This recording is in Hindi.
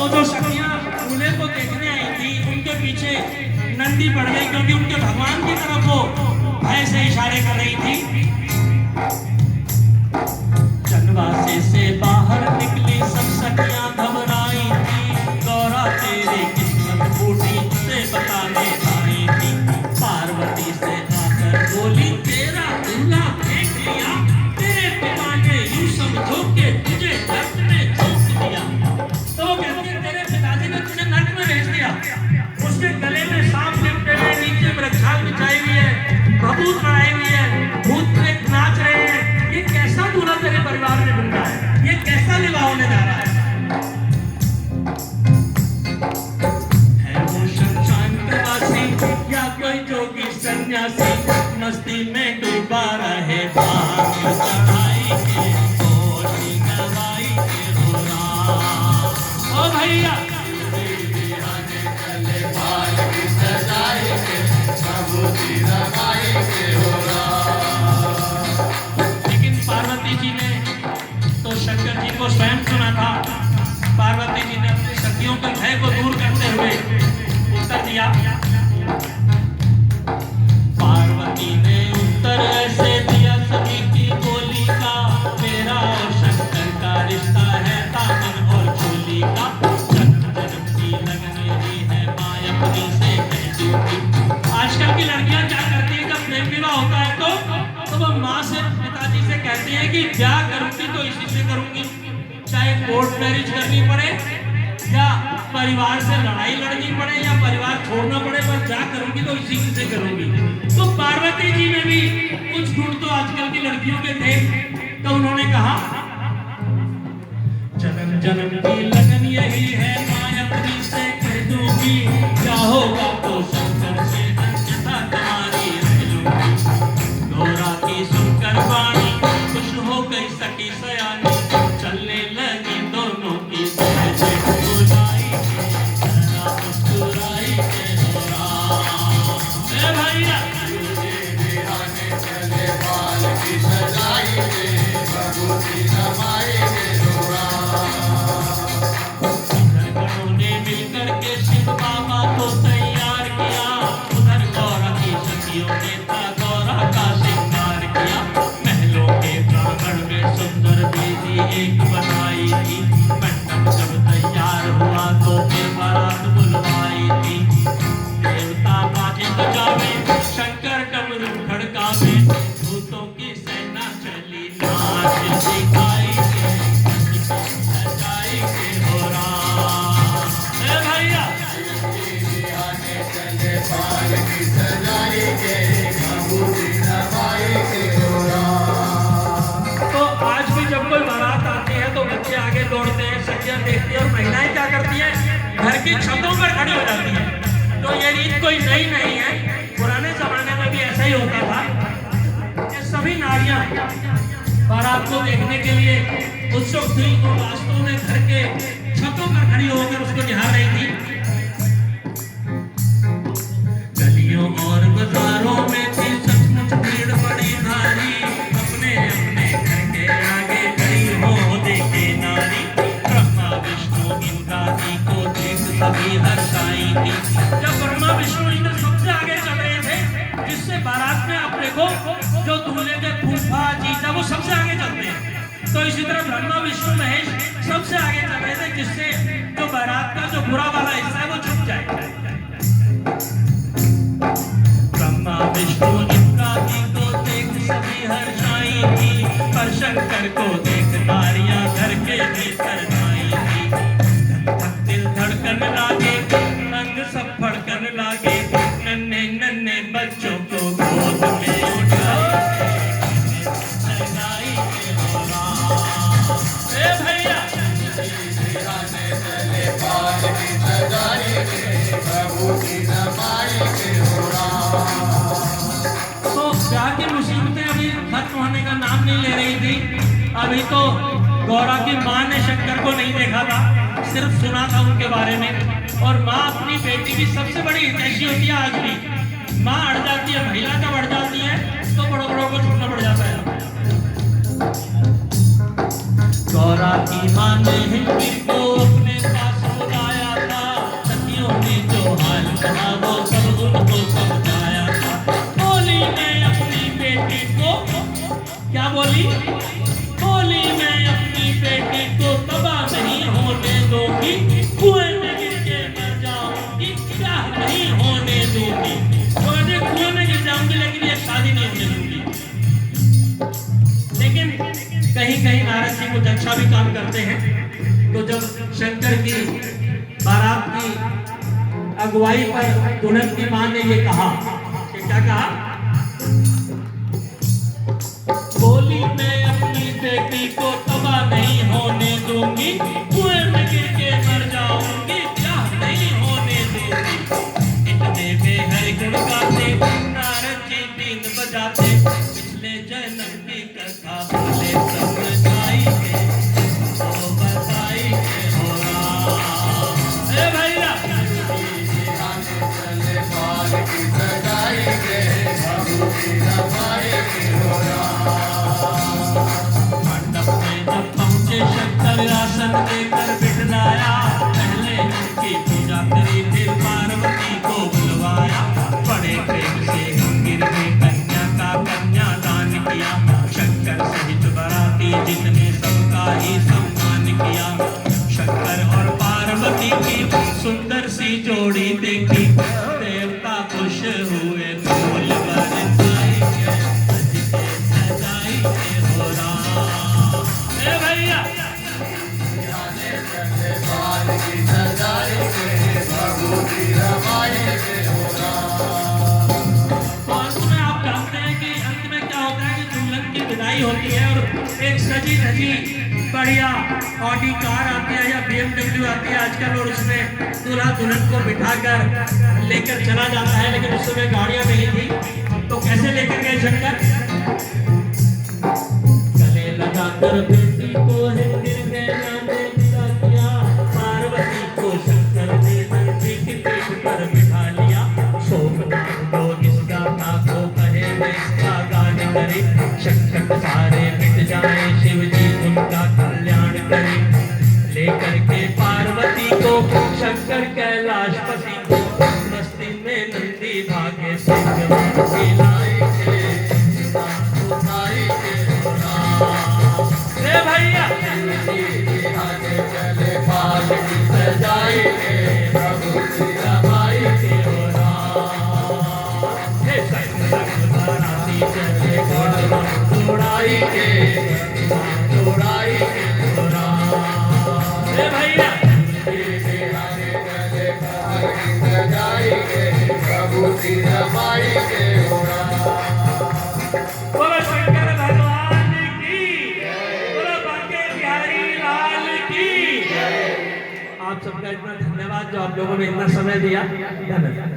तो जो सखियां दूल्हे को देखने आई थी उनके पीछे नंदी पड़ गई, क्योंकि उनके भगवान की तरफ वो भय से इशारे कर रही थी। जनवासे से बाहर निकली सब सखियां घबराई थी, गौरा तेरी किस्मत फूटी से बताने आई थी। पार्वती से आकर बोली तेरा दूल्हा फेंक लिया, तेरे पिता ने यूं समझो के तुझे नर्क में झोंक दिया। तो वो कहती है तेरे पिताजी ने तुझे नर्क में भेज दिया। उसके गले में सांप लिपटे हुए, नीचे मृगछाल बिछाई हुई है, भभूत बनाई हुई है, भूत प्रेत नाच रहे हैं। ये कैसा दूल्हा तेरे परिवार में बन रहा है? ये कैसा विवाह होने जा रहा है? वो शमशान का वासी या कोई जोगी सन्यासी, मस्ती में डूबा रहे भांग चढ़ाई के, गोली गवाई के हो राम। ओ भैया लेकिन पार्वती जी ने तो शंकर जी को स्वयं सुना था। पार्वती जी ने अपनी सखियों के भय को दूर करते हुए उत्तर दिया। पार्वती ने उत्तर ऐसे दिया सभी की बोली का, मेरा और शंकर का रिश्ता है दामन और चोली का। जन्म जन्म की लगन यही है, माँ अपनी से कह दूंगी। आजकल की लड़कियां क्या करती है, जब प्रेम विवाह होता है तो वो माँ से पिताजी से कहती है कि ब्याह करूंगी तो इसी से करूंगी, चाहे कोर्ट मैरिज करनी पड़े या परिवार से लड़ाई लड़नी पड़े या परिवार छोड़ना पड़े, पर ब्याह करूंगी तो इसी से करूंगी। तो पार्वती जी में भी कुछ गुण तो आजकल की लड़कियों के थे। तो उन्होंने कहा जन्म जन्म की लगन यही है, माँ अपनी से कह दूंगी, क्या होगा तो शंकर से अन्यथा तुम्हारी रह लूंगी। गौरा की सुनकर वाणी खुश हो गई सखी सयानी, चलने लगी दोनों की सहज मुस्कुराई के हो राम। ए भैया चले बाल की सजाई के, प्रभु की नमाई के हो राम। ने मिलकर के शिव बाबा को तैयार किया, उधर गौरा की सखियों ने था गौरा का श्रृंगार किया। महलों के प्रांगण में सुंदर बेदी एक बनाई थी, मंडप जब तैयार हुआ तो फिर बारात बुलवाई थी। देवता बाजे बजावे, शंकर डमरू खड़कावे, भूतों की सेना चली नाच सिखाई के, सजाई के हो राम। ए भैया चले बाल की सजाई के, प्रभु की नवाई के हो राम। तो आज भी जब कोई बारात आती है तो बच्चे आगे दौड़ते हैं, सखियां देखती हैं, और महिलाएं क्या करती हैं, घर की छतों पर खड़ी हो जाती हैं। तो ये रीत कोई नई नहीं है, पुराने जमाने में भी ऐसा ही होता था। ये सभी नारियां बारात को देखने के लिए उत्सुक थी, तो वास्तव में घर के छतों पर खड़ी होकर उसको निहार रही थी। गलियों और बाजारों में थी सचमुच भीड़ बड़ी भारी, अपने अपने घर के आगे खड़ी हो देखे नारी। ब्रह्मा विष्णु इंद्रादि को देख सभी हर्षाई थी। जब ब्रह्मा विष्णु इंद्र सबसे आगे चल रहे थे, जिससे बारात में आप देखो जो दूल्हे के फूफा जीजा वो सबसे आगे चलते हैं, तो इसी तरह ब्रह्मा विष्णु महेश सबसे आगे चल रहे थे, जिससे जो बारात का जो बुरा वाला हिस्सा है वो छुप जाए। ब्रह्मा विष्णु इंद्रादि को देख सभी हर्षाई थी, पर शंकर को देख नारियां घर के भीतर आई थी। दिल धड़कन लागे, अंग सब फड़कन लागे, नन्हे नन्हे बच्चों को गोद में उठाई के हो राम। ए भैया चले बाल की सजाई के, प्रभु की नमाई के हो राम। तो ब्याह की मुसीबतें अभी खत्म होने का नाम नहीं ले रही थी। अभी तो गौरा की माँ ने शंकर को नहीं देखा था, सिर्फ सुना था उनके बारे में। और माँ अपनी बेटी की सबसे बड़ी हितैषी होती है। आज भी माँ अड़ जाती है, महिला जब अड़ जाती है तो बड़ों बड़ों को छूटना पड़ जाता है। गौरा की माँ ने हिंदी को अपने पास बुला कहीं कहीं नारद जी कुछ अच्छा भी काम करते हैं। तो जब शंकर की बारात की अगुवाई पर दुल्हन की मां ने ये कहा कि क्या कहा, बोली मैं अपनी बेटी को तबाह नहीं होने दूंगी, कुएं में गिर के मर जाऊंगी, ब्याह नहीं होने दूंगी। इतने में हरि गुण गाते नारद जी बीन बजाते, पिछले जन्म की कथा बोले समझाएंगे, तो बताएंगे हो राम। ए भैया चले पाल की सजाएंगे, प्रभु की रमाएंगे हो मंडप में जब पहुंचे शंकर आसन देकर बिठलाया, पहले उनकी पूजा करी फिर पार्वती को बुलवाया। बड़े प्रेम से गिर में कन्या का कन्यादान किया, शंकर सहित बाराती जितने सबका ही सम्मान किया। शंकर और पार्वती की सुंदर सी जोड़ी देखी, देवता खुश हुए फूल बरसाएंगे, भैया आप जानते हैं कि अंत में क्या होता है कि दुल्हन की विदाई होती है और एक सजी धजी बढ़िया ऑडी कार आती है या BMW आती है आजकल, और उसमें दूल्हा दुल्हन को बिठाकर लेकर चला जाता है। लेकिन उस समय गाड़ियां नहीं थी, तो कैसे लेकर गए शंकर, लगाकर बेटी को है फिर गया बेटा किया, पार्वती को शंकर ने नंदी की पीठ पर बिठा लिया। शोभनाथ को इसका था को कहे मैं इसका गान करे, शंकर सारे मिट जाए शिव जी उनका कल्याण करे। लेकर के पार्वती को शंकर कैलाश पति को मस्ती में नंदी भागे सिंह लाएंगे, भैया चले पाल की सजाएंगे, प्रभु की रमाएंगे हो राम। बाराती चले तोड़ाएंगे तोड़ाएंगे हो राम। भैया चले पाल की सजाएंगे, प्रभु की रमाएंगे हो राम। बोलो शंकर भगवान की, आप सबका इतना धन्यवाद जो आप लोगों ने इतना समय दिया। धन्यवाद।